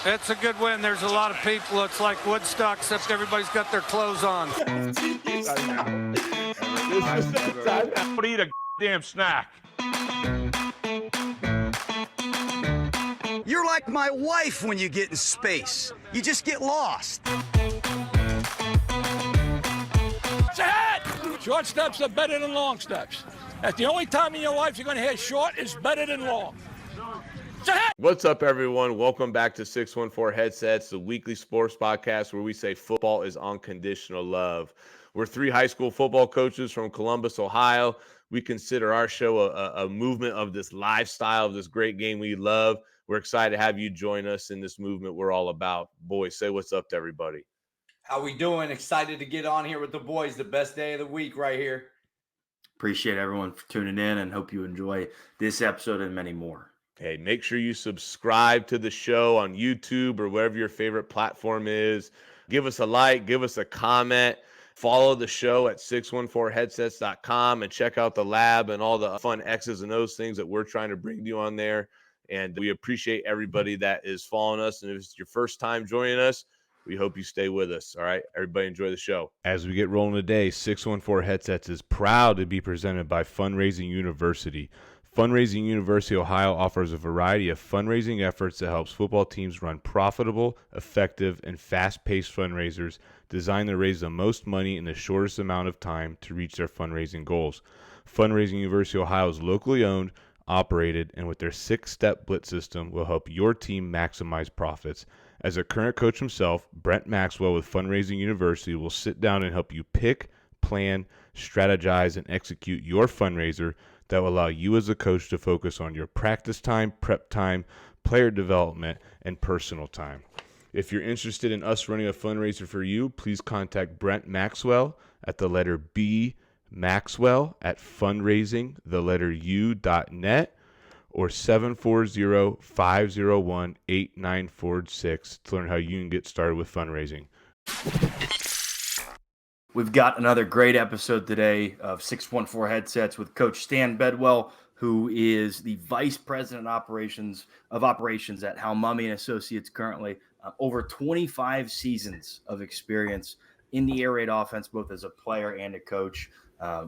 It's a good win. There's a lot of people. It's like Woodstock, except everybody's got their clothes on. Don't eat a damn snack. You're like my wife when you get in space. You just get lost. It's ahead! Short steps are better than long steps. That's the only time in your life you're going to hear short is better than long. It's ahead! What's up, everyone? Welcome back to 614 Headsets, the weekly sports podcast where we say football is unconditional love. We're three high school football coaches from Columbus, Ohio. We consider our show a movement of this lifestyle, of this great game we love. We're excited to have you join us in this movement we're all about. Boys, say what's up to everybody. How we doing? Excited to get on here with the boys. The best day of the week right here. Appreciate everyone for tuning in and hope you enjoy this episode and many more. Hey, make sure you subscribe to the show on YouTube or wherever your favorite platform is. Give us a like, give us a comment. Follow the show at 614headsets.com and check out the lab and all the fun X's and O's things that we're trying to bring to you on there. And we appreciate everybody that is following us. And if it's your first time joining us, we hope you stay with us. All right, everybody enjoy the show. As we get rolling today, 614 Headsets is proud to be presented by Fundraising University. Fundraising University Ohio offers a variety of fundraising efforts that helps football teams run profitable, effective, and fast-paced fundraisers designed to raise the most money in the shortest amount of time to reach their fundraising goals. Fundraising University Ohio is locally owned, operated, and with their 6-step blitz system will help your team maximize profits. As a current coach himself, Brent Maxwell with Fundraising University will sit down and help you pick, plan, strategize, and execute your fundraiser that will allow you as a coach to focus on your practice time, prep time, player development, and personal time. If you're interested in us running a fundraiser for you, please contact Brent Maxwell at the letter B Maxwell at fundraising.net or 740-501-8946 to learn how you can get started with fundraising. We've got another great episode today of 614 Headsets with Coach Stan Bedwell, who is the Vice President of Operations at Hal Mummy and Associates currently. Over 25 seasons of experience in the air raid offense, both as a player and a coach.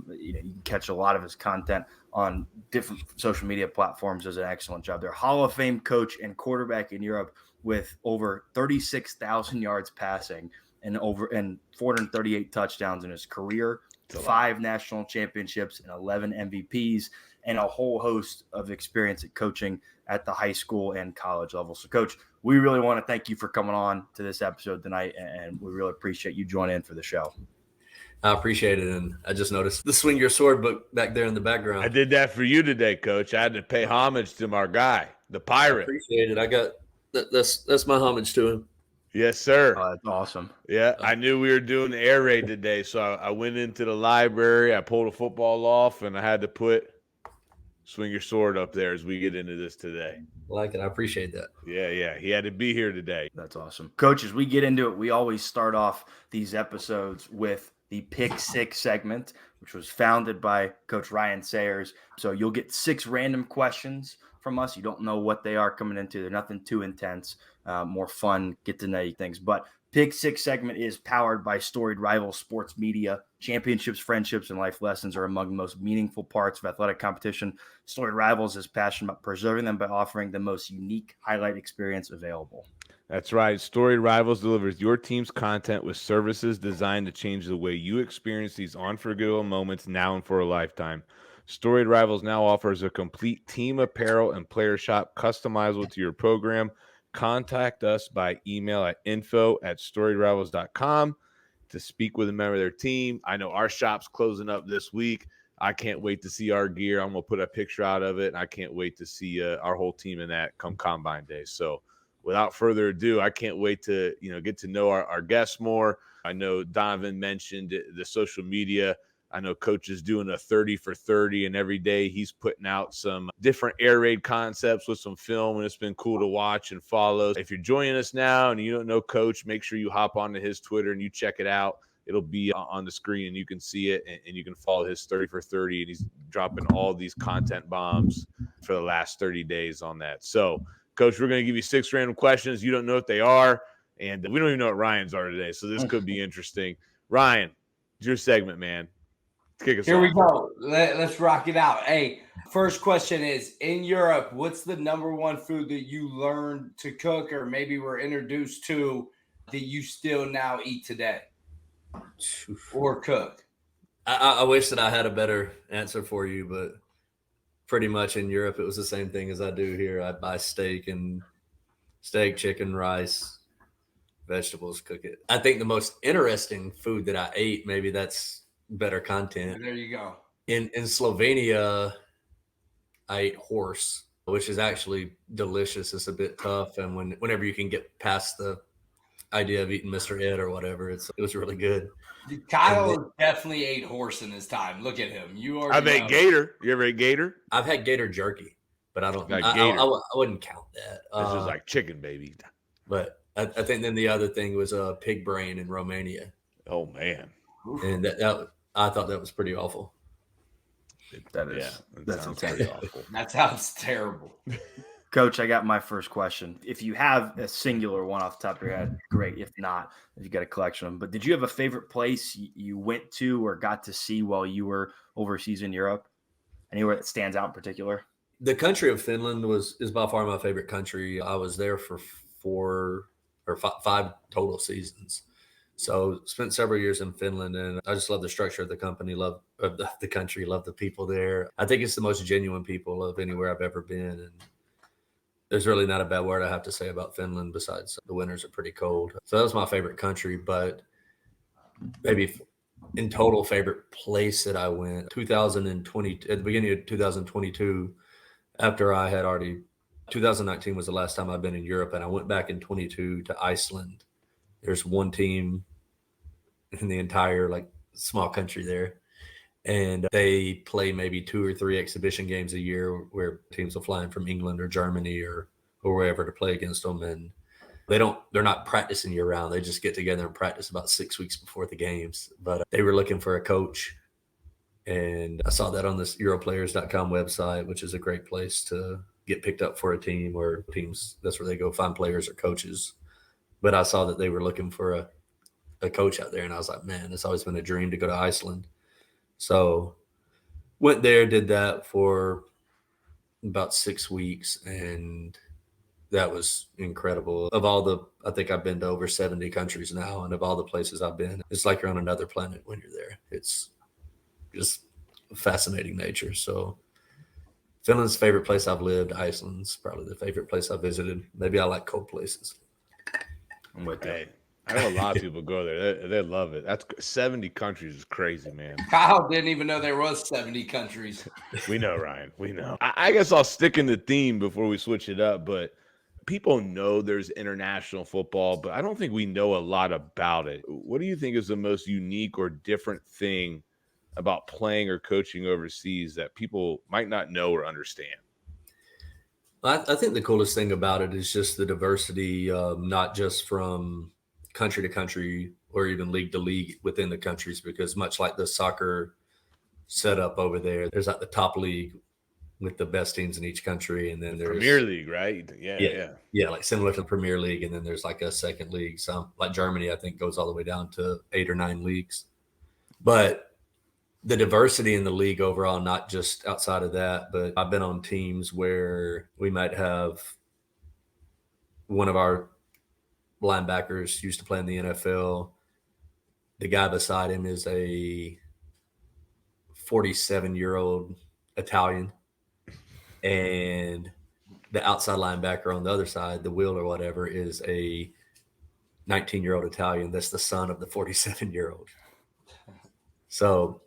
You can catch a lot of his content on different social media platforms. Does an excellent job. They're Hall of Fame coach and quarterback in Europe with over 36,000 yards passing and 438 touchdowns in his career, 5 national championships and 11 MVPs, and a whole host of experience at coaching at the high school and college level. So, Coach, we really want to thank you for coming on to this episode tonight, and we really appreciate you joining in for the show. I appreciate it, and I just noticed the Swing Your Sword book back there in the background. I did that for you today, Coach. I had to pay homage to my guy, the pirate. I appreciate it. I got that's my homage to him. Yes, sir. Oh, that's awesome. Yeah, I knew we were doing the air raid today, so I went into the library. I pulled a football off, and I had to put Swing Your Sword up there as we get into this today. I like it. I appreciate that. Yeah. He had to be here today. That's awesome. Coach, as we get into it, we always start off these episodes with the Pick Six segment, which was founded by Coach Ryan Sayers. So you'll get 6 random questions from us. You don't know what they are coming into. They're nothing too intense, more fun, get to know you things. But Pick Six segment is powered by Storied Rivals Sports Media. Championships, friendships, and life lessons are among the most meaningful parts of athletic competition. Storied Rivals is passionate about preserving them by offering the most unique highlight experience available. That's right. Storied Rivals delivers your team's content with services designed to change the way you experience these unforgettable moments now and for a lifetime. Storied Rivals now offers a complete team apparel and player shop customizable to your program. Contact us by email at info@storiedrivals.com to speak with a member of their team. I know our shop's closing up this week. I can't wait to see our gear. I'm going to put a picture out of it, and I can't wait to see our whole team in that come Combine Day. So without further ado, I can't wait to get to know our guests more. I know Donovan mentioned the social media. I know Coach is doing a 30 for 30, and every day he's putting out some different air raid concepts with some film, and it's been cool to watch and follow. If you're joining us now and you don't know Coach, make sure you hop onto his Twitter and you check it out. It'll be on the screen, and you can see it, and you can follow his 30 for 30, and he's dropping all these content bombs for the last 30 days on that. So Coach, we're going to give you 6 random questions. You don't know what they are, and we don't even know what Ryan's are today, so this could be interesting. Ryan, it's your segment, man. Kick us Here off. we go. Let's rock it out. Hey, first question is, in Europe, what's the number one food that you learned to cook or maybe were introduced to that you still now eat today or cook? I wish that I had a better answer for you, but pretty much in Europe, it was the same thing as I do here. I buy steak, chicken, rice, vegetables, cook it. I think the most interesting food that I ate, maybe that's better content. There you go. In Slovenia, I ate horse, which is actually delicious. It's a bit tough, and whenever you can get past the idea of eating Mr. Ed or whatever, it was really good. Kyle definitely ate horse in his time. Look at him. I've ate gator. You ever ate gator? I've had gator jerky, but I don't. Like I wouldn't count that. It's just like chicken, baby. But I think then the other thing was a pig brain in Romania. Oh man, and that I thought that was pretty awful. That sounds pretty awful. That sounds terrible. Coach, I got my first question. If you have a singular one off the top of your head, great. If not, if you got a collection of them. But did you have a favorite place you went to or got to see while you were overseas in Europe? Anywhere that stands out in particular? The country of Finland is by far my favorite country. I was there for 5 total seasons. So spent several years in Finland, and I just love the structure of the company, love the country, love the people there. I think it's the most genuine people of anywhere I've ever been. And there's really not a bad word I have to say about Finland besides the winters are pretty cold. So that was my favorite country, but maybe in total favorite place that I went, 2020, at the beginning of 2022, after I had already, 2019 was the last time I've been in Europe, and I went back in 22 to Iceland. There's one team in the entire small country there, and they play maybe 2 or 3 exhibition games a year where teams will fly in from England or Germany or wherever to play against them. And they're not practicing year round. They just get together and practice about 6 weeks before the games. But they were looking for a coach, and I saw that on this Europlayers.com website, which is a great place to get picked up for a team, or teams, that's where they go find players or coaches. But I saw that they were looking for a coach out there, and I was like, man, it's always been a dream to go to Iceland. So went there, did that for about 6 weeks, and that was incredible. I think I've been to over 70 countries now, and of all the places I've been, it's like you're on another planet when you're there. It's just fascinating nature. So Finland's the favorite place I've lived. Iceland's probably the favorite place I've visited. Maybe I like cold places. I'm with you. Hey, I know a lot of people go there. They love it. That's 70 countries is crazy, man. Kyle didn't even know there was 70 countries. We know, Ryan. We know. I guess I'll stick in the theme before we switch it up, but people know there's international football, but I don't think we know a lot about it. What do you think is the most unique or different thing about playing or coaching overseas that people might not know or understand? I think the coolest thing about it is just the diversity, not just from country to country or even league to league within the countries, because much like the soccer setup over there, there's like the top league with the best teams in each country, and then there's Premier League, right? Yeah, like similar to the Premier League, and then there's like a second league. Some like Germany, I think, goes all the way down to 8 or 9 leagues. But the diversity in the league overall, not just outside of that, but I've been on teams where we might have one of our linebackers used to play in the NFL. The guy beside him is a 47-year-old Italian, and the outside linebacker on the other side, the wheel or whatever, is a 19-year-old Italian that's the son of the 47-year-old. So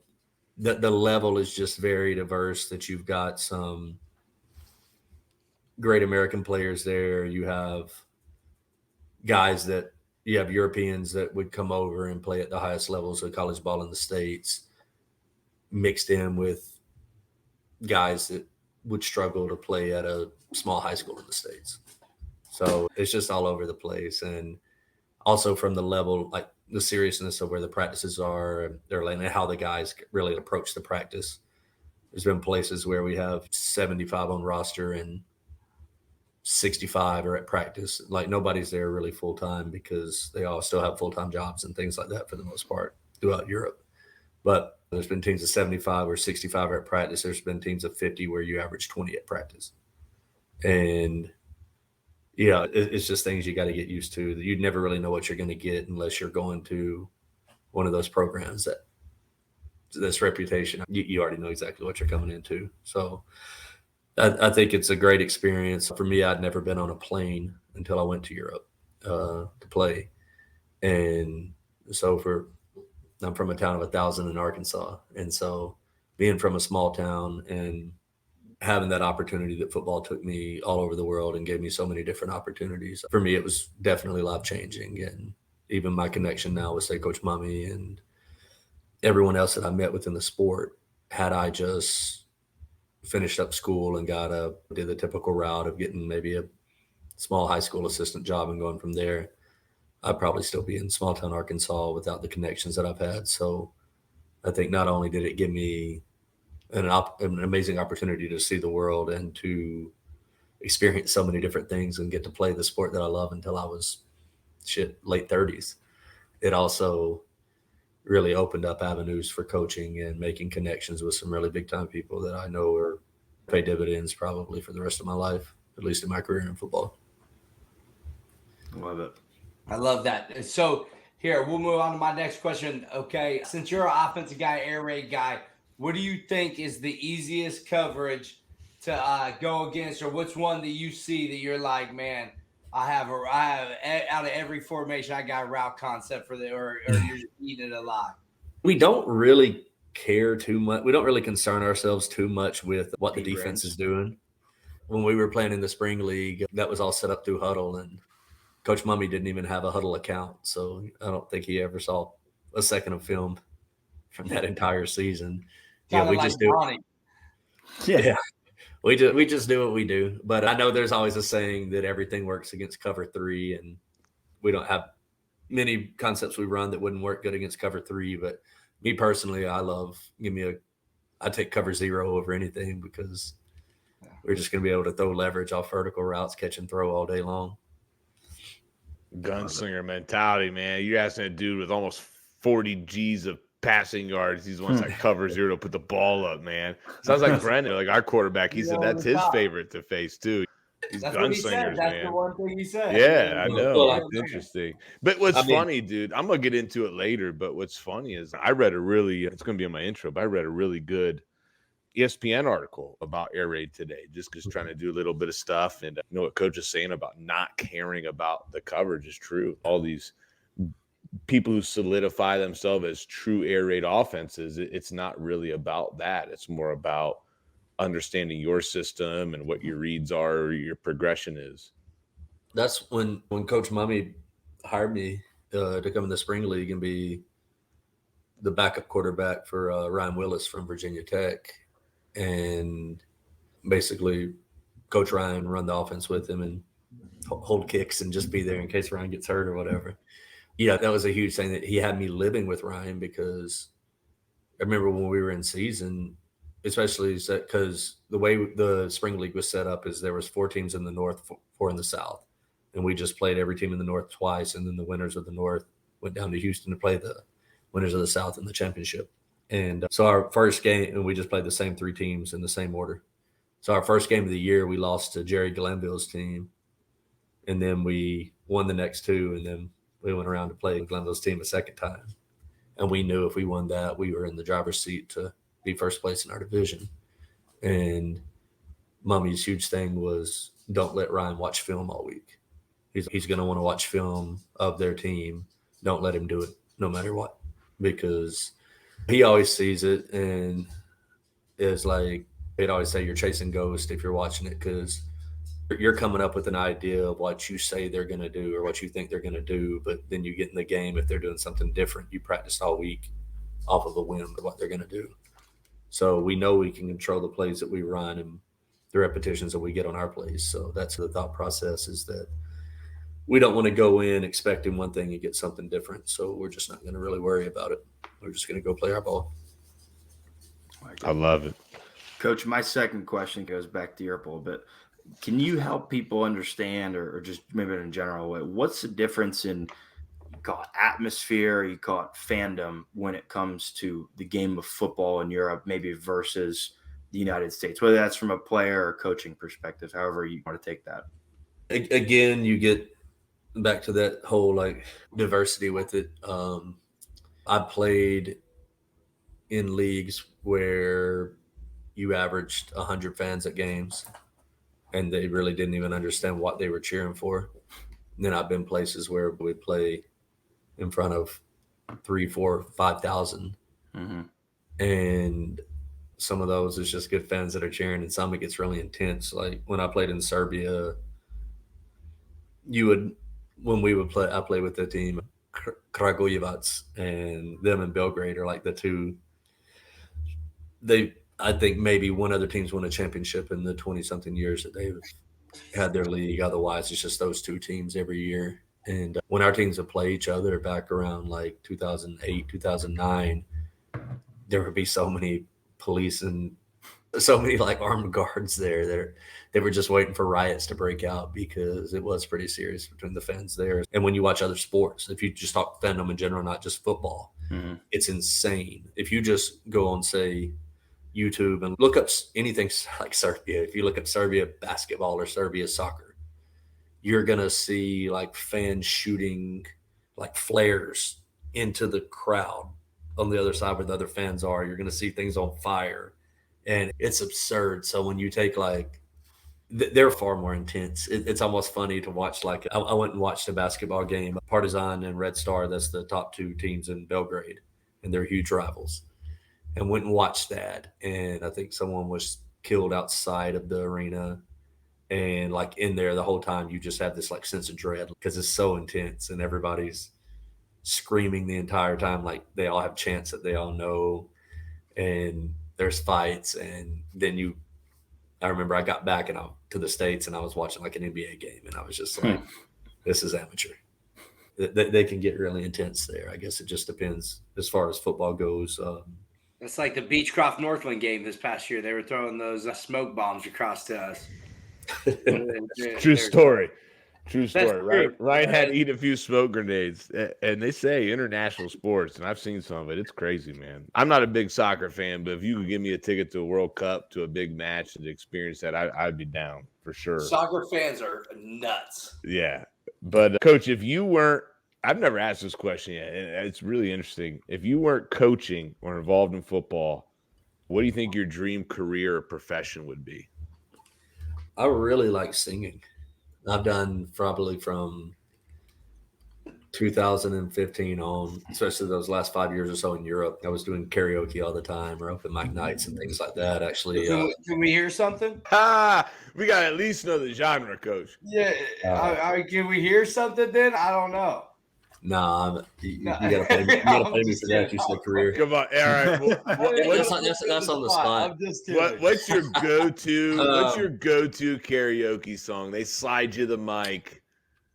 the level is just very diverse, that you've got some great American players there. You have Europeans that would come over and play at the highest levels of college ball in the States, mixed in with guys that would struggle to play at a small high school in the States. So it's just all over the place. And also from the level, like the seriousness of where the practices are, and how the guys really approach the practice. There's been places where we have 75 on roster and 65 are at practice. Like nobody's there really full time because they all still have full-time jobs and things like that for the most part throughout Europe. But there's been teams of 75 or 65 are at practice. There's been teams of 50 where you average 20 at practice. And yeah, it's just things you got to get used to. You never really know what you're going to get unless you're going to one of those programs that this reputation, you already know exactly what you're coming into. So I think it's a great experience. For me, I'd never been on a plane until I went to Europe to play. And so I'm from a town of 1,000 in Arkansas. And so being from a small town and having that opportunity that football took me all over the world and gave me so many different opportunities, for me, it was definitely life-changing. And even my connection now with, say, Coach Mummy and everyone else that I met within the sport, had I just finished up school and did the typical route of getting maybe a small high school assistant job and going from there, I'd probably still be in small town Arkansas without the connections that I've had. So I think not only did it give me an amazing opportunity to see the world and to experience so many different things and get to play the sport that I love until I was late 30s, it also really opened up avenues for coaching and making connections with some really big time people that I know are pay dividends probably for the rest of my life, at least in my career in football. Love it. I love that. So here, we'll move on to my next question. Okay. Since you're an offensive guy, air raid guy, what do you think is the easiest coverage to go against, or what's one that you see that you're like, man, I have out of every formation, I got a route concept for or you're eating it alive? We don't really care too much. We don't really concern ourselves too much with what the defense is doing. When we were playing in the spring league, that was all set up through Huddle, and Coach Mummy didn't even have a Huddle account. So I don't think he ever saw a second of film from that entire season. Yeah, we just do. Yeah. We just do what we do. But I know there's always a saying that everything works against cover 3, and we don't have many concepts we run that wouldn't work good against cover 3. But me personally, I take cover 0 over anything because we're just going to be able to throw leverage off vertical routes, catch and throw all day long. Gunslinger mentality, man. You're asking a dude with almost 40 G's of passing yards. He's the ones that cover 0 to put the ball up, man. Sounds like Brendan, like our quarterback. He said that's his favorite to face too. These gunslingers, That's man. the one thing he said. Yeah, I know. It's interesting. But what's funny, dude, I'm going to get into it later, but what's funny is I read it's going to be in my intro, but I read a really good ESPN article about air raid today, just trying to do a little bit of stuff. And you know what Coach is saying about not caring about the coverage is true. All these people who solidify themselves as true air raid offenses, it's not really about that. It's more about understanding your system and what your reads are or your progression is. That's when Coach Mummy hired me to come in the spring league and be the backup quarterback for Ryan Willis from Virginia Tech. And basically Coach Ryan run the offense with him and hold kicks and just be there in case Ryan gets hurt or whatever. Yeah, that was a huge thing that he had me living with Ryan, because I remember when we were in season, especially because the way the spring league was set up is there was 4 teams in the North, 4 in the South. And we just played every team in the North twice. And then the winners of the North went down to Houston to play the winners of the South in the championship. And so our first game, and we just played the same 3 teams in the same order. So our first game of the year, we lost to Jerry Glanville's team. And then we won the next 2. And then we went around to play Glanville's team a second time. And we knew if we won that, we were in the driver's seat to be first place in our division. And Mummy's huge thing was don't let Ryan watch film all week. He's going to want to watch film of their team. Don't let him do it no matter what, because he always sees it and is like, he'd always say you're chasing ghosts if you're watching it, because you're coming up with an idea of what you say they're going to do or what you think they're going to do. But then you get in the game, if they're doing something different, you practiced all week off of a whim of what they're going to do. So we know we can control the plays that we run and the repetitions that we get on our plays. So that's the thought process, is that we don't want to go in expecting one thing and get something different. So we're just not going to really worry about it. We're just going to go play our ball. I love it. Coach, my second question goes back to Europe a little bit. Can you help people understand, or just maybe in general, what's the difference in, you call it atmosphere, you call it fandom, when it comes to the game of football in Europe, maybe versus the United States, whether that's from a player or coaching perspective, however you want to take that? Again, you get back to that whole like diversity with it. I played in leagues where you averaged 100 fans at games and they really didn't even understand what they were cheering for. And then I've been places where we play in front of 3, 4, 5,000. Mm-hmm. And some of those is just good fans that are cheering, and some it gets really intense. Like when I played in Serbia, when we would play, I played with the team Kragujevac, and them in Belgrade are like the two. I think maybe one other team's won a championship in the 20-something years that they've had their league. Otherwise, it's just those two teams every year. And when our teams would play each other back around like 2008, 2009, there would be so many police and so many like armed guards there that they were just waiting for riots to break out, because it was pretty serious between the fans there. And when you watch other sports, if you just talk fandom in general, not just football, it's insane. If you just go on, say, YouTube and look up anything like Serbia, if you look up Serbia basketball or Serbia soccer, you're going to see like fans shooting like flares into the crowd on the other side where the other fans are. You're going to see things on fire, and it's absurd. So when you take like, they're far more intense. It's almost funny to watch. Like I went and watched a basketball game, Partizan and Red Star. That's the top two teams in Belgrade, and they're huge rivals. And went and watched that, and I think someone was killed outside of the arena. And like in there the whole time, you just have this like sense of dread because it's so intense, and everybody's screaming the entire time. Like they all have chants that they all know, and there's fights. And then I remember I got back to the States, and I was watching like an NBA game, and I was just like, this is amateur. They can get really intense there. I guess it just depends as far as football goes. It's like the Beechcroft Northland game this past year. They were throwing those smoke bombs across to us. True story. True That's story. true. Ryan had to eat a few smoke grenades, and they say international sports, and I've seen some of it. It's crazy, man. I'm not a big soccer fan, but if you could give me a ticket to a World Cup, to a big match, and experience that, I'd be down for sure. Soccer fans are nuts. Yeah, but Coach, if you weren't, I've never asked this question yet, and it's really interesting. If you weren't coaching or involved in football, what do you think your dream career or profession would be? I really like singing. I've done probably from 2015 on, especially those last 5 years or so in Europe. I was doing karaoke all the time, or open mic nights and things like that. Actually, can we hear something? We got to at least know the genre, Coach. Yeah. Can we hear something then? I don't know. Nah, you gotta play me for that. You said career. Come on, all right. That's on the spot. I'm just kidding. What's your go-to? What's your go-to karaoke song? They slide you the mic.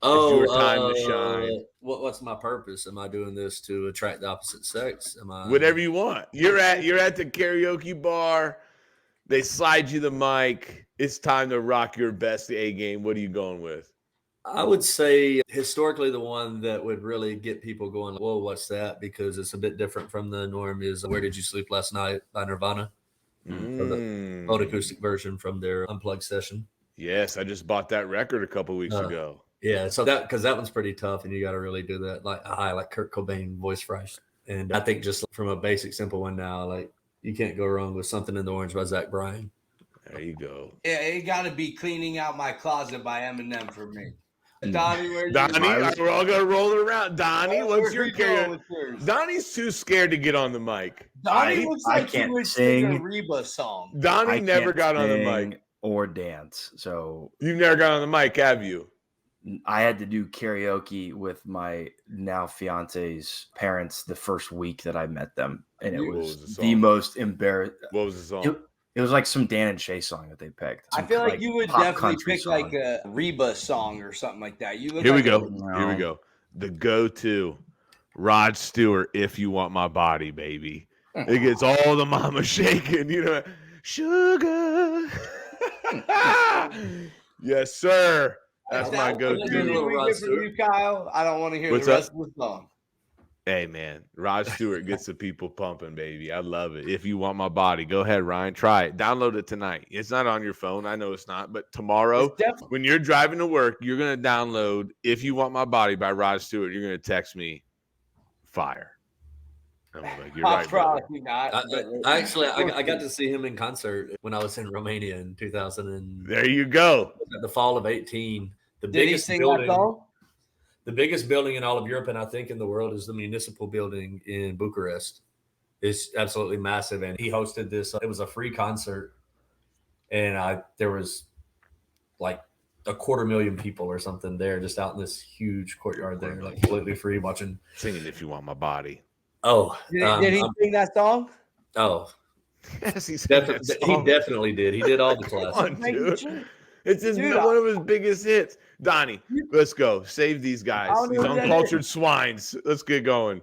It's your time to shine. What's my purpose? Am I doing this to attract the opposite sex? Whatever you want. You're at the karaoke bar. They slide you the mic. It's time to rock your best A game. What are you going with? I would say historically the one that would really get people going, whoa, what's that? Because it's a bit different from the norm is Where Did You Sleep Last Night by Nirvana. The old acoustic version from their Unplugged session. Yes, I just bought that record a couple weeks ago. Yeah, so because that one's pretty tough, and you got to really do that like high, like Kurt Cobain voice fries. And I think just from a basic, simple one now, like you can't go wrong with Something in the Orange by Zach Bryan. There you go. Yeah, it got to be Cleaning Out My Closet by Eminem for me. Donnie, we're all gonna roll it around. Donnie, what's your karaoke? Donnie's too scared to get on the mic. Donnie looks like he would sing a Reba song. Donnie never got on the mic or dance. So you've never got on the mic, have you? I had to do karaoke with my now fiance's parents the first week that I met them, and it was the most embarrassing. What was the song? It was like some Dan and Shay song that they picked. I feel like you would definitely pick song. Like a Reba song or something like that. Here we go. The go-to Rod Stewart, If You Want My Body, Baby. It gets all the mama shaking, you know. Sugar. Yes, sir. That's Is my that go-to. what go-to. Little we Rod get from Stewart. you, Kyle? I don't want to hear What's the up? rest of the song. Hey, man, Rod Stewart gets the people pumping, baby. I love it. If you want my body, go ahead, Ryan. Try it. Download it tonight. It's not on your phone. I know it's not. But tomorrow, It's definitely when you're driving to work, you're going to download If You Want My Body by Rod Stewart. You're going to text me fire. I'm like, you're right, brother. probably not. I got to see him in concert when I was in Romania in 2000 and There you go. the fall of 18. The Did he biggest sing building, that song? the biggest building in all of Europe, and I think in the world, is the municipal building in Bucharest. It's absolutely massive, and he hosted this. It was a free concert, and there was like 250,000 people or something there, just out in this huge courtyard there, like completely free, watching. Singing If You Want My Body. Oh, Did he sing that song? Oh, yes, he said that he song. definitely did. He did all the Come classics. on, dude. It's one of his biggest hits. Donnie, let's go. Save these guys. These uncultured swines. Let's get going.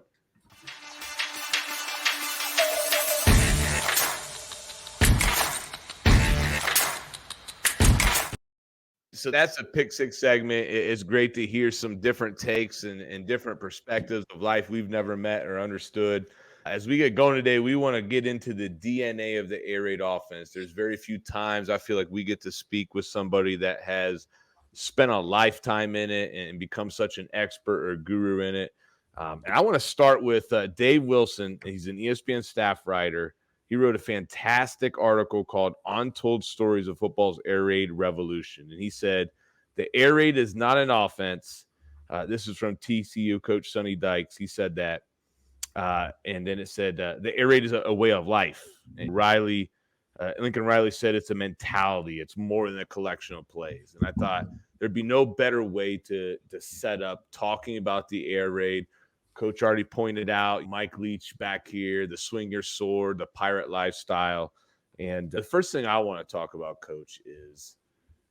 So that's a Pick Six segment. It's great to hear some different takes and different perspectives of life we've never met or understood. As we get going today, we want to get into the DNA of the air raid offense. There's very few times I feel like we get to speak with somebody that has spent a lifetime in it and become such an expert or guru in it. And I want to start with Dave Wilson. He's an ESPN staff writer. He wrote a fantastic article called Untold Stories of Football's Air Raid Revolution. And he said, the air raid is not an offense. This is from TCU coach Sonny Dykes. He said that. And then it said the air raid is a way of life. And Lincoln Riley said it's a mentality. It's more than a collection of plays. And I thought there'd be no better way to set up talking about the air raid. Coach already pointed out Mike Leach back here, the swing your sword, the pirate lifestyle. And the first thing I want to talk about, Coach, is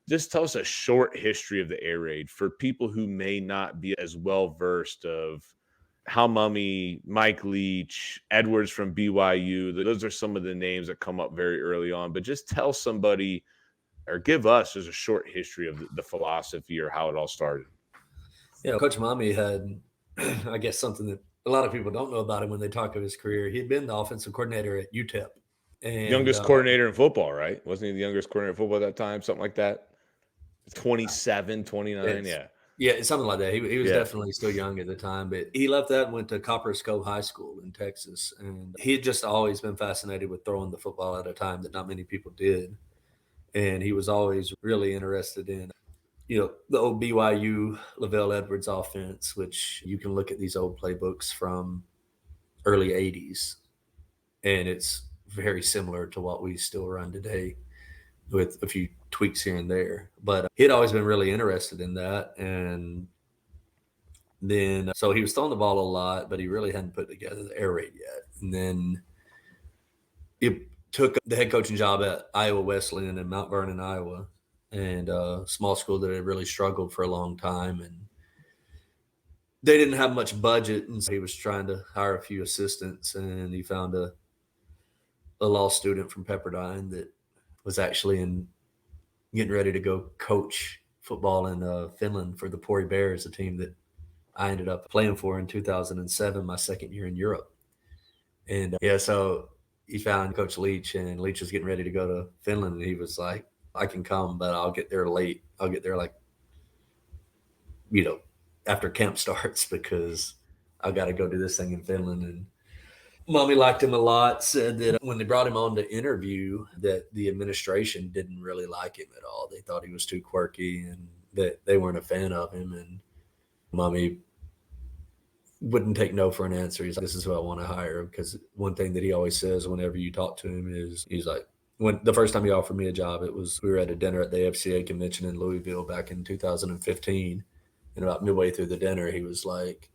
just tell us a short history of the air raid for people who may not be as well versed of Hal Mummy, Mike Leach, Edwards from BYU. Those are some of the names that come up very early on. But just tell somebody or give us just a short history of the philosophy or how it all started. Yeah, Coach Mummy had, I guess, something that a lot of people don't know about him when they talk of his career. He had been the offensive coordinator at UTEP. And, youngest coordinator in football, right? Wasn't he the youngest coordinator in football at that time? Something like that? 27, 29, yeah. Yeah, something like that. He was definitely still young at the time, but he left that and went to Copper Cove High School in Texas. And he had just always been fascinated with throwing the football at a time that not many people did. And he was always really interested in, the old BYU Lavelle Edwards offense, which you can look at these old playbooks from early 80s. And it's very similar to what we still run today with a few tweaks here and there. But he'd always been really interested in that. And then, so he was throwing the ball a lot, but he really hadn't put together the air raid yet. And then he took the head coaching job at Iowa Wesleyan in Mount Vernon, Iowa, and a small school that had really struggled for a long time. And they didn't have much budget. And so he was trying to hire a few assistants, and he found a law student from Pepperdine that was actually getting ready to go coach football in Finland for the Pori Bears, a team that I ended up playing for in 2007, my second year in Europe. And so he found Coach Leach, and Leach was getting ready to go to Finland, and he was like, I can come, but I'll get there late. I'll get there after camp starts, because I got to go do this thing in Finland. And Mommy liked him a lot, said that when they brought him on to interview, that the administration didn't really like him at all. They thought he was too quirky and that they weren't a fan of him. And Mommy wouldn't take no for an answer. He's like, this is who I want to hire. Because one thing that he always says whenever you talk to him is, he's like, when the first time he offered me a job, we were at a dinner at the FCA convention in Louisville back in 2015. And about midway through the dinner, he was like,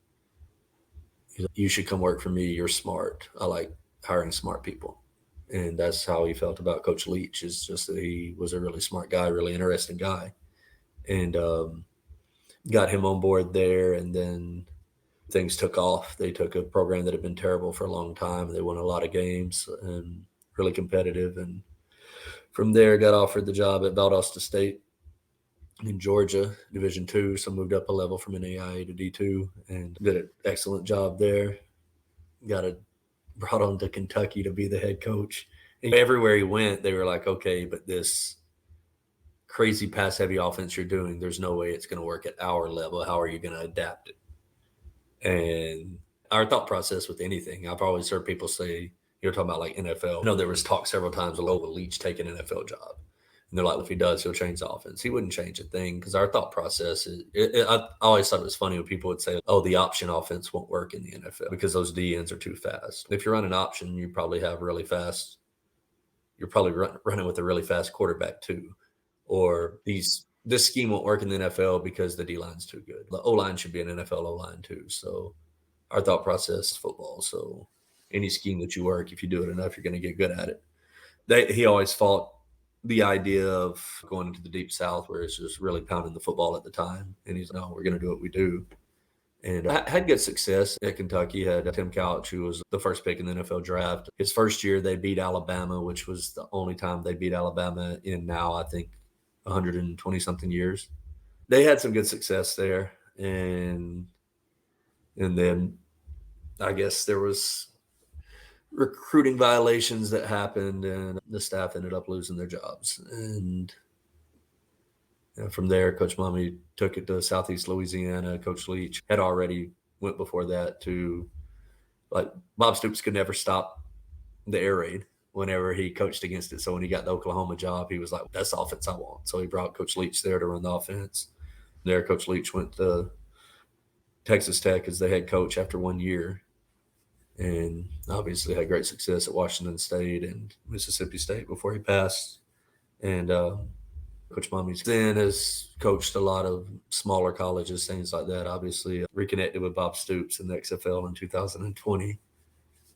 you should come work for me. You're smart. I like hiring smart people. And that's how he felt about Coach Leach, is just that he was a really smart guy, really interesting guy. And got him on board there. And then things took off. They took a program that had been terrible for a long time. They won a lot of games and really competitive. And from there, got offered the job at Valdosta State in Georgia, Division II. So moved up a level from NAIA to D2 and did an excellent job there. Brought on to Kentucky to be the head coach. And everywhere he went, they were like, okay, but this crazy pass heavy offense you're doing, there's no way it's going to work at our level. How are you going to adapt it? And our thought process with anything, I've always heard people say, you're talking about like NFL. I know there was talk several times of Leach taking an NFL job. And they're like, if he does, he'll change the offense. He wouldn't change a thing because our thought process is, I always thought it was funny when people would say, oh, the option offense won't work in the NFL because those DNs are too fast. If you're running option, you probably have really fast. You're probably running with a really fast quarterback too. Or this scheme won't work in the NFL because the D-line's too good. The O-line should be an NFL O-line too. So our thought process is football. So any scheme that you work, if you do it enough, you're going to get good at it. He always fought the idea of going into the Deep South where it's just really pounding the football at the time. And he's, no, we're going to do what we do. And I had good success at Kentucky. Had Tim Couch, who was the first pick in the NFL draft. His first year, they beat Alabama, which was the only time they beat Alabama in now, I think, 120-something years. They had some good success there. And then I guess there was recruiting violations that happened and the staff ended up losing their jobs. And from there, Coach Mommy took it to Southeast Louisiana. Coach Leach had already went before that to, like, Bob Stoops could never stop the air raid whenever he coached against it. So when he got the Oklahoma job, he was like, that's the offense I want. So he brought Coach Leach there to run the offense. There, Coach Leach went to Texas Tech as the head coach after 1 year. And obviously had great success at Washington State and Mississippi State before he passed. And Coach Mommy then has coached a lot of smaller colleges, things like that. Obviously reconnected with Bob Stoops in the XFL in 2020.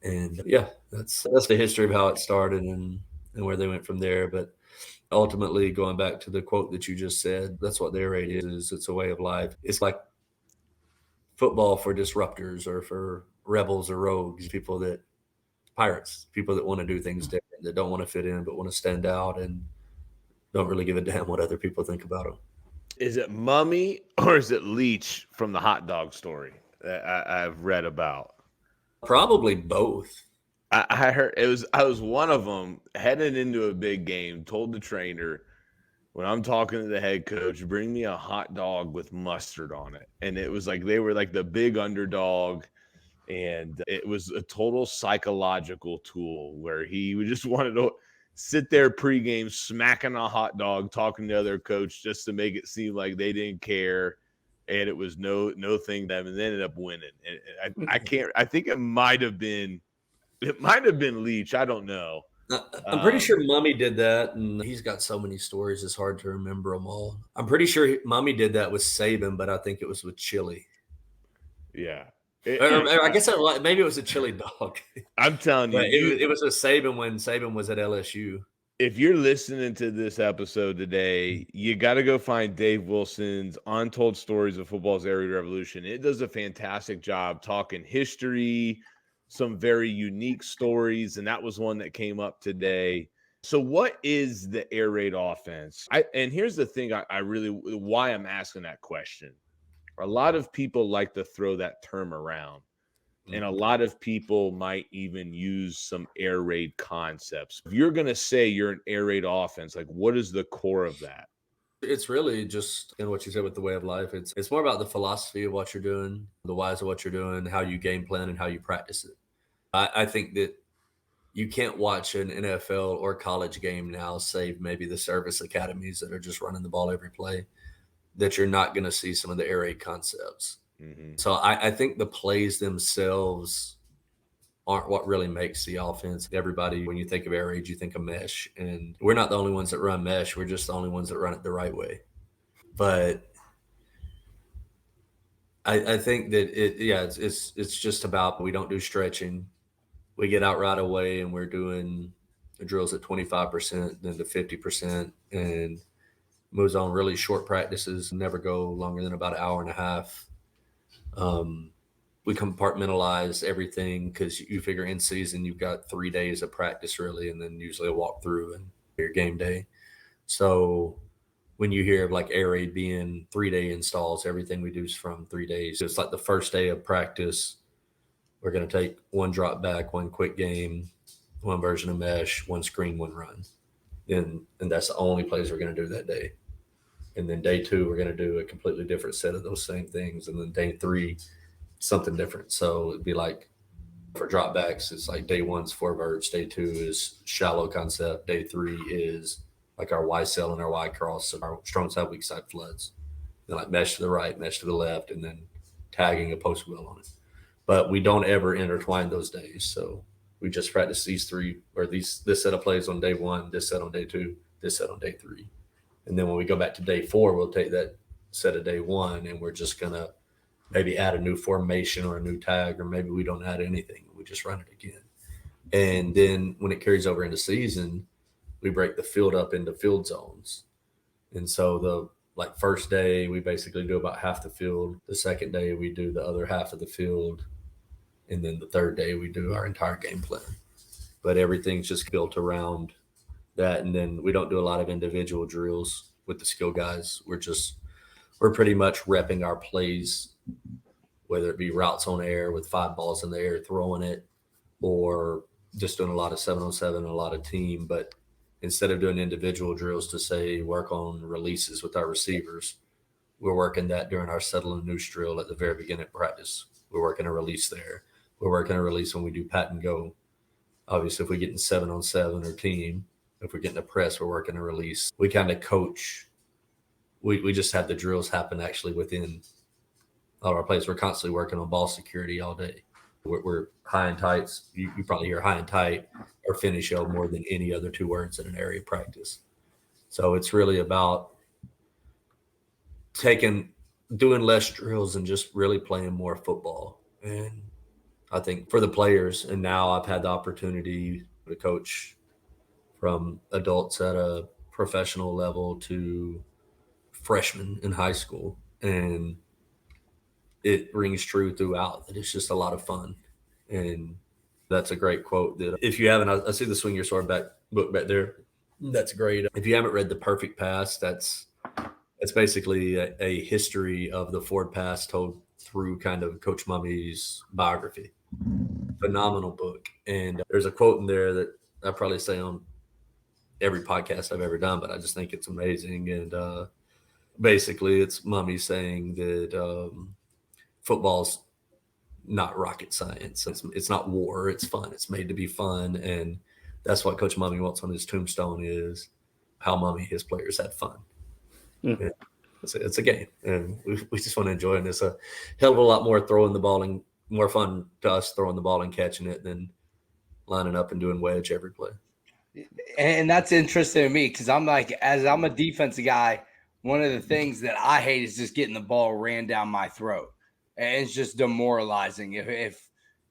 And yeah, that's the history of how it started and where they went from there. But ultimately, going back to the quote that you just said, that's what the air raid is. It's a way of life. It's like football for disruptors or for rebels or rogues, pirates, people that want to do things different, that don't want to fit in, but want to stand out and don't really give a damn what other people think about them. Is it Mummy or is it Leach from the hot dog story that I've read about? Probably both. I heard I was one of them heading into a big game, told the trainer, when I'm talking to the head coach, bring me a hot dog with mustard on it. And it was like they were like the big underdog. And it was a total psychological tool where he just wanted to sit there pregame smacking a hot dog, talking to the other coach just to make it seem like they didn't care. And it was no thing to them. And they ended up winning. And I think it might have been Leach. I don't know. I'm pretty sure Mummy did that, and he's got so many stories, it's hard to remember them all. I'm pretty sure Mummy did that with Saban, but I think it was with chili. Yeah. I guess maybe it was a chili dog. I'm telling you. It was with Saban when Saban was at LSU. If you're listening to this episode today, you got to go find Dave Wilson's Untold Stories of Football's Air Raid Revolution. It does a fantastic job talking history, some very unique stories, and that was one that came up today. So what is the air raid offense? And here's the thing why I'm asking that question. A lot of people like to throw that term around, and a lot of people might even use some air raid concepts. If you're going to say you're an air raid offense, like what is the core of that? It's really just in what you said with the way of life. It's more about the philosophy of what you're doing, the whys of what you're doing, how you game plan, and how you practice it. I think that you can't watch an NFL or college game now, save maybe the service academies that are just running the ball every play, that you're not going to see some of the air raid concepts. Mm-hmm. So I think the plays themselves aren't what really makes the offense. Everybody, when you think of air raid, you think of mesh. And we're not the only ones that run mesh. We're just the only ones that run it the right way. But I think that it's just about, we don't do stretching. We get out right away and we're doing the drills at 25%, then to 50%, and moves on really short practices, never go longer than about an hour and a half. We compartmentalize everything because you figure in season you've got 3 days of practice really, and then usually a walkthrough and your game day. So when you hear of like air raid being 3-day installs, everything we do is from 3 days. It's like the first day of practice, we're going to take one drop back, one quick game, one version of mesh, one screen, one run. And that's the only plays we're going to do that day. And then day 2, we're going to do a completely different set of those same things. And then day 3, something different. So it'd be like for dropbacks, it's like day 1's 4 verts, day 2 is shallow concept, day 3 is like our Y cell and our Y cross, and our strong side, weak side floods. Then like mesh to the right, mesh to the left, and then tagging a post wheel on it. But we don't ever intertwine those days. So we just practice these 3 or this set of plays on day 1, this set on day 2, this set on day 3. And then when we go back to day 4, we'll take that set of day 1 and we're just going to maybe add a new formation or a new tag, or maybe we don't add anything. We just run it again. And then when it carries over into season, we break the field up into field zones. And so the first day, we basically do about half the field. The second day, we do the other half of the field. And then the third day, we do our entire game plan. But everything's just built around that. And then we don't do a lot of individual drills with the skill guys. We're pretty much repping our plays, whether it be routes on air with 5 balls in the air, throwing it, or just doing a lot of 7-on-7 and a lot of team. But instead of doing individual drills to say work on releases with our receivers, we're working that during our settle and noose drill at the very beginning of practice. We're working a release there. We're working a release when we do pat and go. Obviously, if we get in 7-on-7 or team, if we're getting a press, we're working a release. We kind of coach. We just have the drills happen actually within all our plays. We're constantly working on ball security all day. We're high and tights. You probably hear high and tight or finish yell more than any other 2 words in an area of practice. So it's really about doing less drills and just really playing more football. And I think for the players, and now I've had the opportunity to coach from adults at a professional level to freshmen in high school. And it rings true throughout that it's just a lot of fun. And that's a great quote that if you haven't, I see the Swing Your Sword book back there. That's great. If you haven't read The Perfect Pass, that's basically a history of the Ford Pass told through kind of Coach Mummy's biography. Phenomenal book. And there's a quote in there that I probably say on every podcast I've ever done, but I just think it's amazing. And basically it's Mummy saying that football's not rocket science. It's not war. It's fun. It's made to be fun. And that's what Coach Mummy wants on his tombstone is how Mummy, his players had fun. Mm. It's a game. And we just want to enjoy it. And it's a hell of a lot more throwing the ball and more fun to us throwing the ball and catching it than lining up and doing wedge every play. And that's interesting to me because I'm like, as I'm a defensive guy, one of the things that I hate is just getting the ball ran down my throat. And it's just demoralizing.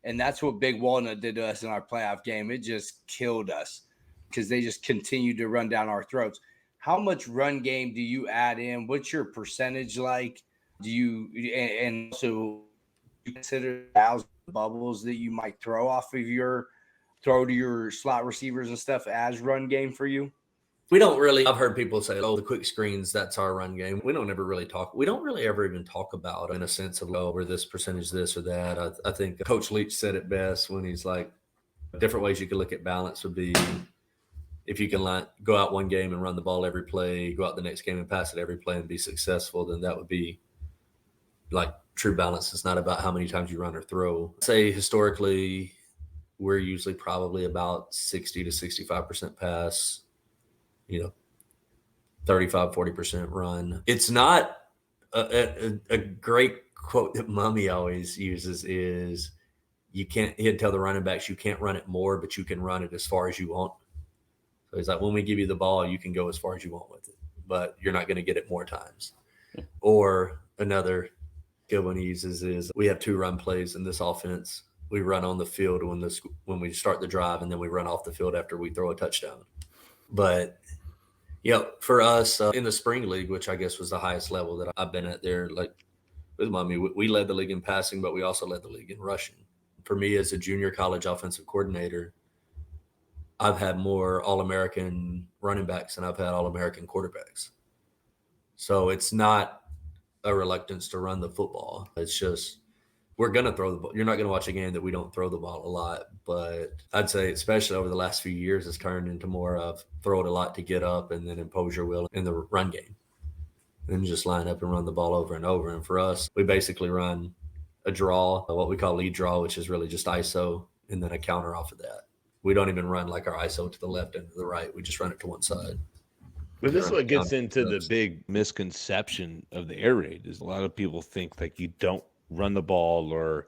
And that's what Big Walnut did to us in our playoff game. It just killed us because they just continued to run down our throats. How much run game do you add in? What's your percentage like? Do you and also consider bubbles that you might throw to your slot receivers and stuff as run game for you? We don't really, I've heard people say, the quick screens, that's our run game. We don't ever really talk. We don't really ever even talk about in a sense of, we're this percentage, this or that. I think Coach Leach said it best when he's like, different ways you could look at balance would be if you can go out one game and run the ball every play, go out the next game and pass it every play and be successful, then that would be like true balance. It's not about how many times you run or throw. Say historically, we're usually probably about 60 to 65% pass, 35, 40% run. It's not a great quote that Mummy always uses is he'd tell the running backs, you can't run it more, but you can run it as far as you want. So he's like, when we give you the ball, you can go as far as you want with it, but you're not going to get it more times. Or another good one he uses is we have 2 run plays in this offense. We run on the field when we start the drive, and then we run off the field after we throw a touchdown. But for us in the spring league, which I guess was the highest level that I've been at there, like with Mummy, we led the league in passing, but we also led the league in rushing. For me as a junior college offensive coordinator, I've had more All-American running backs than I've had All-American quarterbacks. So it's not a reluctance to run the football. It's just we're going to throw the ball. You're not going to watch a game that we don't throw the ball a lot. But I'd say, especially over the last few years, it's turned into more of throw it a lot to get up and then impose your will in the run game. And just line up and run the ball over and over. And for us, we basically run a draw, what we call lead draw, which is really just ISO, and then a counter off of that. We don't even run like our ISO to the left and to the right. We just run it to one side. But this is what gets into the big misconception of the air raid is a lot of people think like you don't run the ball or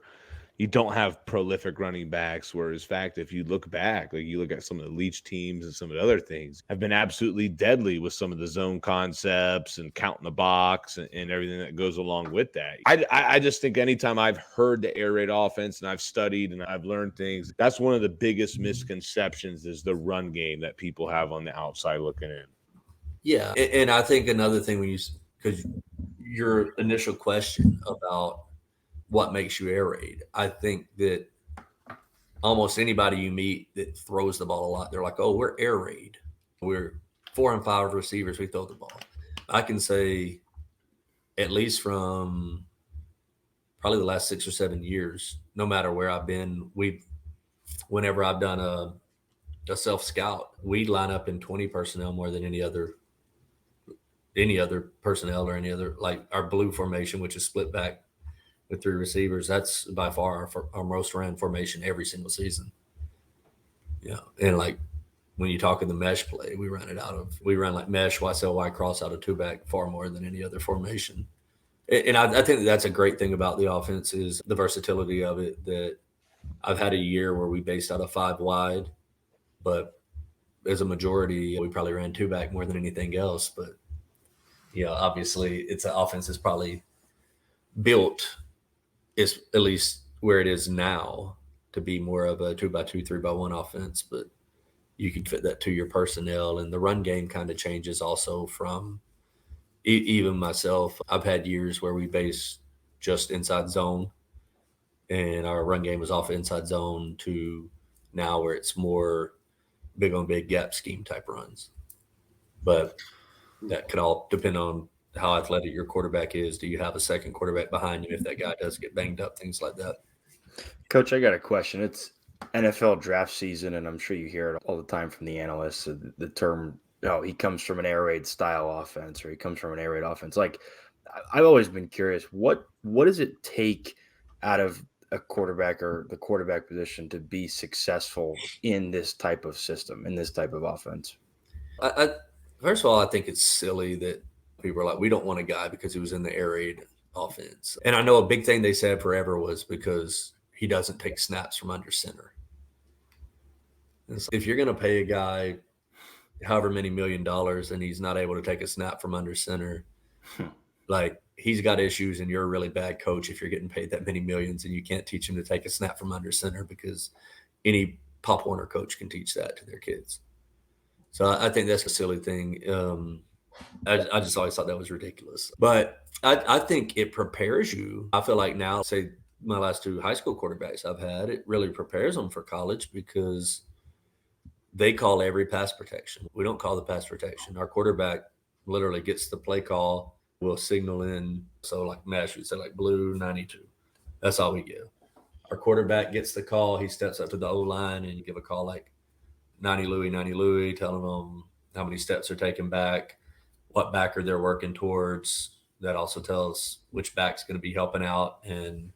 you don't have prolific running backs. Whereas, in fact, if you look back, like you look at some of the Leach teams and some of the other things, have been absolutely deadly with some of the zone concepts and counting the box and everything that goes along with that. I just think anytime I've heard the air raid offense and I've studied and I've learned things, that's one of the biggest misconceptions is the run game that people have on the outside looking in. Yeah, and I think another thing because your initial question about what makes you air raid, I think that almost anybody you meet that throws the ball a lot, they're like, oh, we're air raid. We're 4 and 5 receivers, we throw the ball. I can say at least from probably the last 6 or 7 years, no matter where I've been, whenever I've done a self-scout, we line up in 20 personnel more than any other personnel or any other, like our blue formation, which is split back with 3 receivers. That's by far our most ran formation every single season. Yeah. And like when you talk in the mesh play, we run like mesh, YSL, cross out of 2-back far more than any other formation. And I think that's a great thing about the offense is the versatility of it, that I've had a year where we based out of 5 wide, but as a majority, we probably ran 2-back more than anything else. But obviously it's an offense that's probably built, is at least where it is now, to be more of a 2x2, 3x1 offense. But you can fit that to your personnel, and the run game kind of changes also from even myself. I've had years where we base just inside zone and our run game was off inside zone to now where it's more big on big gap scheme type runs. But that could all depend on how athletic your quarterback is. Do you have a second quarterback behind you if that guy does get banged up, things like that? Coach, I got a question. It's NFL draft season, and I'm sure you hear it all the time from the analysts, the term, he comes from an air raid style offense, or he comes from an air raid offense. Like, I've always been curious, what does it take out of a quarterback or the quarterback position to be successful in this type of system, in this type of offense? First of all, I think it's silly that people are like, we don't want a guy because he was in the air raid offense. And I know a big thing they said forever was because he doesn't take snaps from under center. And so if you're going to pay a guy however many $1 million and he's not able to take a snap from under center, like he's got issues, and you're a really bad coach if you're getting paid that many millions and you can't teach him to take a snap from under center, because any Pop Warner coach can teach that to their kids. So I think that's a silly thing. I just always thought that was ridiculous. But I think it prepares you. I feel like now, say my last 2 high school quarterbacks I've had, it really prepares them for college because they call every pass protection. We don't call the pass protection. Our quarterback literally gets the play call. We'll signal in. So like mesh, we'd say like blue 92. That's all we give. Our quarterback gets the call. He steps up to the O-line and you give a call like 90 Louis, telling them how many steps they're taking back, what backer they're working towards. That also tells which back's going to be helping out. And,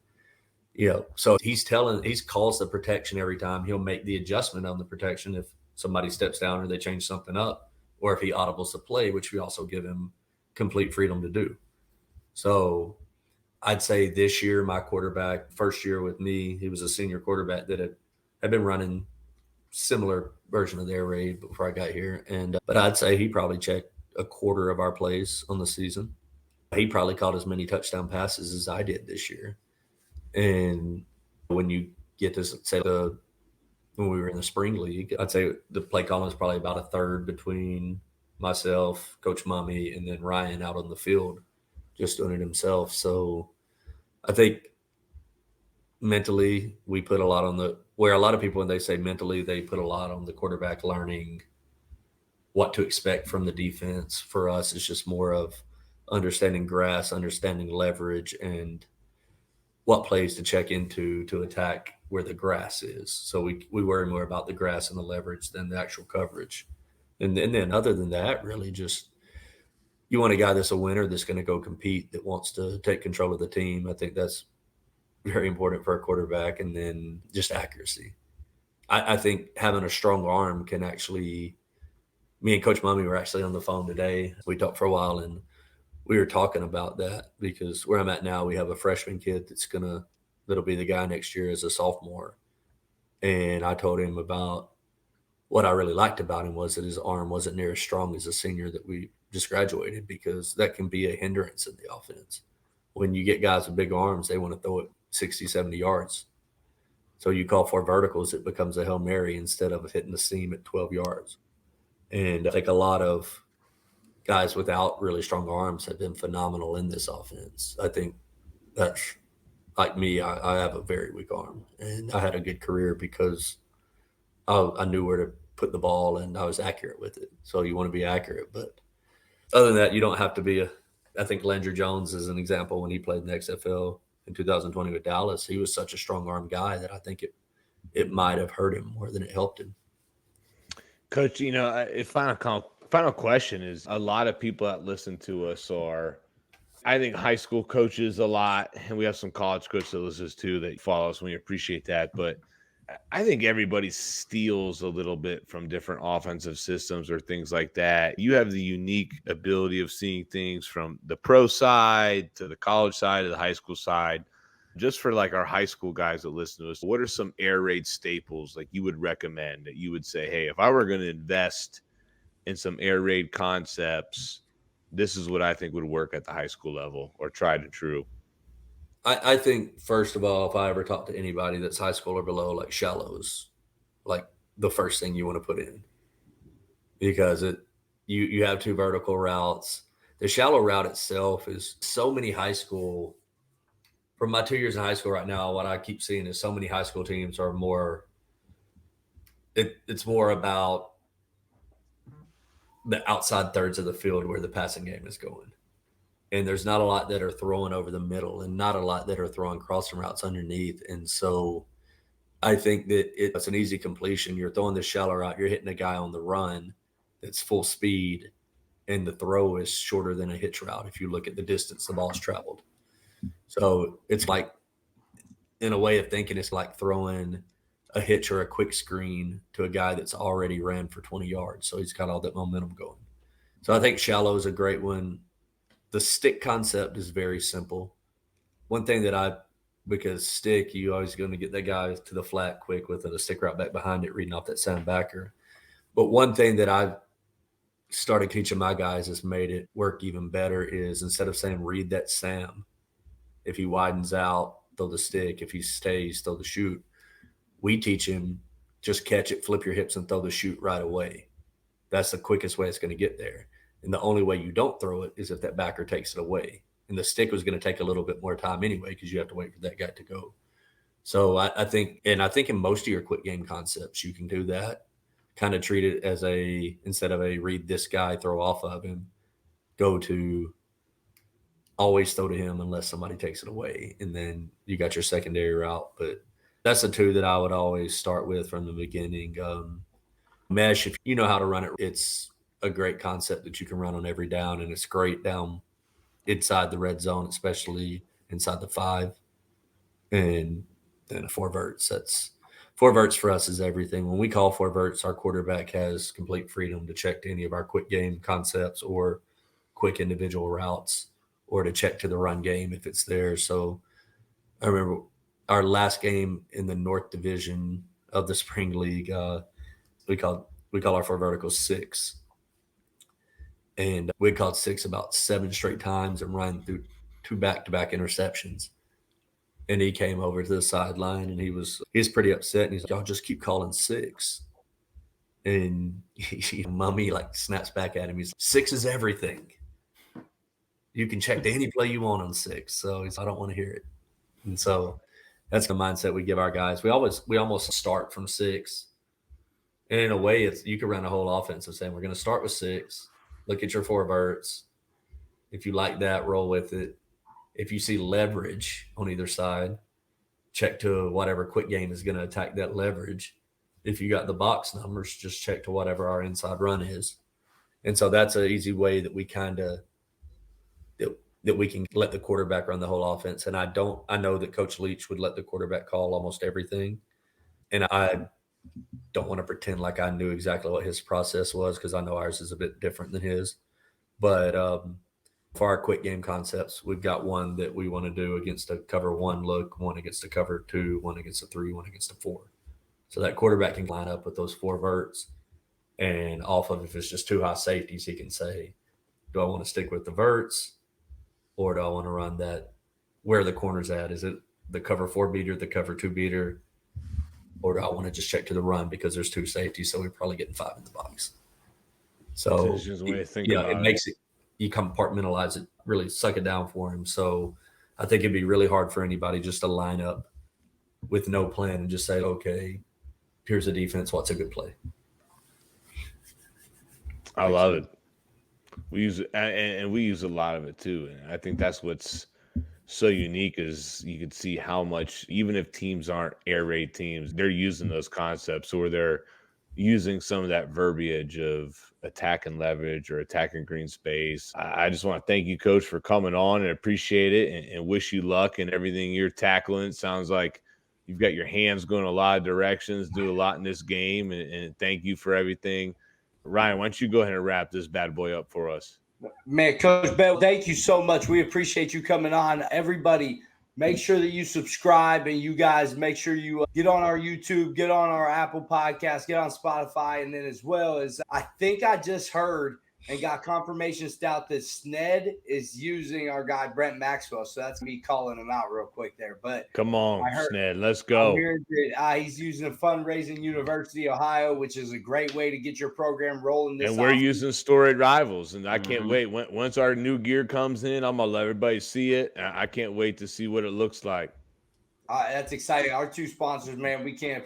so he calls the protection every time. He'll make the adjustment on the protection if somebody steps down or they change something up, or if he audibles the play, which we also give him complete freedom to do. So I'd say this year, my quarterback, first year with me, he was a senior quarterback that had been running similar version of the air raid before I got here. But I'd say he probably checked a quarter of our plays on the season. He probably caught as many touchdown passes as I did this year. And when you get to say when we were in the spring league, I'd say the play calling is probably about a third between myself, Coach Mummy, and then Ryan out on the field, just doing it himself. So I think mentally we put a lot on where a lot of people, when they say mentally, they put a lot on the quarterback learning what to expect from the defense. For us, it's just more of understanding grass, understanding leverage, and what plays to check into to attack where the grass is. So we worry more about the grass and the leverage than the actual coverage. And then other than that, really just you want a guy that's a winner that's going to go compete, that wants to take control of the team. I think that's very important for a quarterback. And then just accuracy. I think having a strong arm can actually – me and Coach Mummy were actually on the phone today. We talked for a while, and we were talking about that because where I'm at now, we have a freshman kid that'll be the guy next year as a sophomore. And I told him about what I really liked about him was that his arm wasn't near as strong as a senior that we just graduated, because that can be a hindrance in the offense. When you get guys with big arms, they want to throw it 60, 70 yards. So you call for verticals, it becomes a Hail Mary instead of hitting the seam at 12 yards. And I think a lot of guys without really strong arms have been phenomenal in this offense. I think that's like me. I have a very weak arm, and I had a good career because I knew where to put the ball and I was accurate with it. So you want to be accurate, but other than that, you don't have to be I think Landry Jones is an example. When he played in the XFL in 2020 with Dallas, he was such a strong arm guy that I think it might have hurt him more than it helped him. Coach, final question is, a lot of people that listen to us are, I think, high school coaches a lot, and we have some college coaches that listen to us too that follow us, and we appreciate that. But I think everybody steals a little bit from different offensive systems or things like that. You have the unique ability of seeing things from the pro side to the college side to the high school side. Just for like our high school guys that listen to us, what are some air raid staples like you would recommend that you would say, hey, if I were going to invest in some air raid concepts, this is what I think would work at the high school level, or tried and true? I think, first of all, if I ever talk to anybody that's high school or below, like shallows, like the first thing you want to put in, because you have two vertical routes. The shallow route itself is so many high school. From my 2 years in high school right now, what I keep seeing is so many high school teams are more. It's more about the outside thirds of the field where the passing game is going. And there's not a lot that are throwing over the middle, and not a lot that are throwing crossing routes underneath. And so I think that it's an easy completion. You're throwing the shallow route, you're hitting a guy on the run that's full speed, and the throw is shorter than a hitch route if you look at the distance the ball's traveled. So it's like, in a way of thinking, it's like throwing a hitch or a quick screen to a guy that's already ran for 20 yards. So he's got all that momentum going. So I think shallow is a great one. The stick concept is very simple. One thing because stick, you always going to get that guy to the flat quick with a stick route back behind it, reading off that sound backer. But one thing that I've started teaching my guys has made it work even better is, instead of saying read that Sam, if he widens out, throw the stick. If he stays, throw the shoot. We teach him just catch it, flip your hips, and throw the shoot right away. That's the quickest way it's going to get there. And the only way you don't throw it is if that backer takes it away. And the stick was going to take a little bit more time anyway, because you have to wait for that guy to go. So I think in most of your quick game concepts, you can do that. Kind of treat it as instead of a read this guy, throw off of him, go to always throw to him unless somebody takes it away. And then you got your secondary route. But that's the two that I would always start with from the beginning. Mesh, if you know how to run it, it's a great concept that you can run on every down, and it's great down inside the red zone, especially inside the 5. And then 4 verts. That's 4 verts for us is everything. When we call 4 verts, our quarterback has complete freedom to check to any of our quick game concepts or quick individual routes, or to check to the run game if it's there. So I remember our last game in the North Division of the Spring League, we call our 4 verticals 6. And we called 6 about 7 straight times and ran through 2 back-to-back interceptions. And he came over to the sideline, and he was pretty upset. And he's like, y'all just keep calling 6. And Mummy like snaps back at him. He's like, 6 is everything. You can check to any play you want on 6. So he's, I don't want to hear it. And so that's the mindset we give our guys. We almost start from 6. And in a way, you can run a whole offense of saying, we're going to start with 6, look at your 4 verts. If you like that, roll with it. If you see leverage on either side, check to whatever quick game is going to attack that leverage. If you got the box numbers, just check to whatever our inside run is. And so that's an easy way that we kind of that we can let the quarterback run the whole offense. And I know that Coach Leach would let the quarterback call almost everything. And I don't want to pretend like I knew exactly what his process was, because I know ours is a bit different than his. But for our quick game concepts, we've got one that we want to do against a cover 1 look, one against a cover 2, one against a 3, one against a 4. So that quarterback can line up with those 4 verts. And off of, if it's just 2 high safeties, he can say, do I want to stick with the verts, or do I want to run that where the corner's at? Is it the cover 4 beater, the cover 2 beater, or do I want to just check to the run because there's 2 safeties, so we're probably getting 5 in the box? So It's just a way to think yeah, about it makes it, you compartmentalize it, really suck it down for him. So I think it'd be really hard for anybody just to line up with no plan and just say, okay, here's the defense, what's a good play? I love it. We use it, and we use a lot of it too. And I think that's what's so unique, is you can see how much, even if teams aren't air raid teams, they're using those concepts, or they're using some of that verbiage of attack and leverage or attack and green space. I just want to thank you, Coach, for coming on, and appreciate it, and wish you luck in everything you're tackling. It sounds like you've got your hands going a lot of directions, do a lot in this game, and thank you for everything. Ryan, why don't you go ahead and wrap this bad boy up for us? Man, Coach Bell, thank you so much. We appreciate you coming on. Everybody, make sure that you subscribe, and you guys make sure you get on our YouTube, get on our Apple Podcast, get on Spotify, and then as well as I think I just heard and got confirmation stout that SNED is using our guy Brent Maxwell. So that's me calling him out real quick there. But come on, SNED, let's I'm go. hearing that, he's using Fundraising University, Ohio, which is a great way to get your program rolling. And we're using Storied Rivals, and I can't wait. Once our new gear comes in, I'm going to let everybody see it. I can't wait to see what it looks like. That's exciting. Our 2 sponsors, man, we can't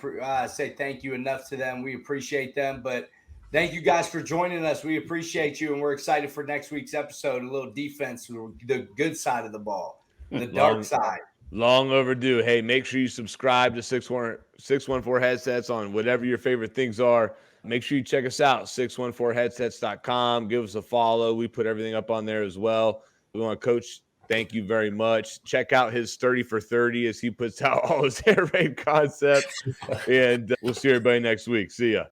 say thank you enough to them. We appreciate them. But thank you guys for joining us. We appreciate you, and we're excited for next week's episode. A little defense, the good side of the ball, the dark side. Long overdue. Hey, make sure you subscribe to 614 Headsets on whatever your favorite things are. Make sure you check us out, 614headsets.com. Give us a follow. We put everything up on there as well. We want to, Coach, thank you very much. Check out his 30 for 30 as he puts out all his air raid concepts. And we'll see everybody next week. See ya.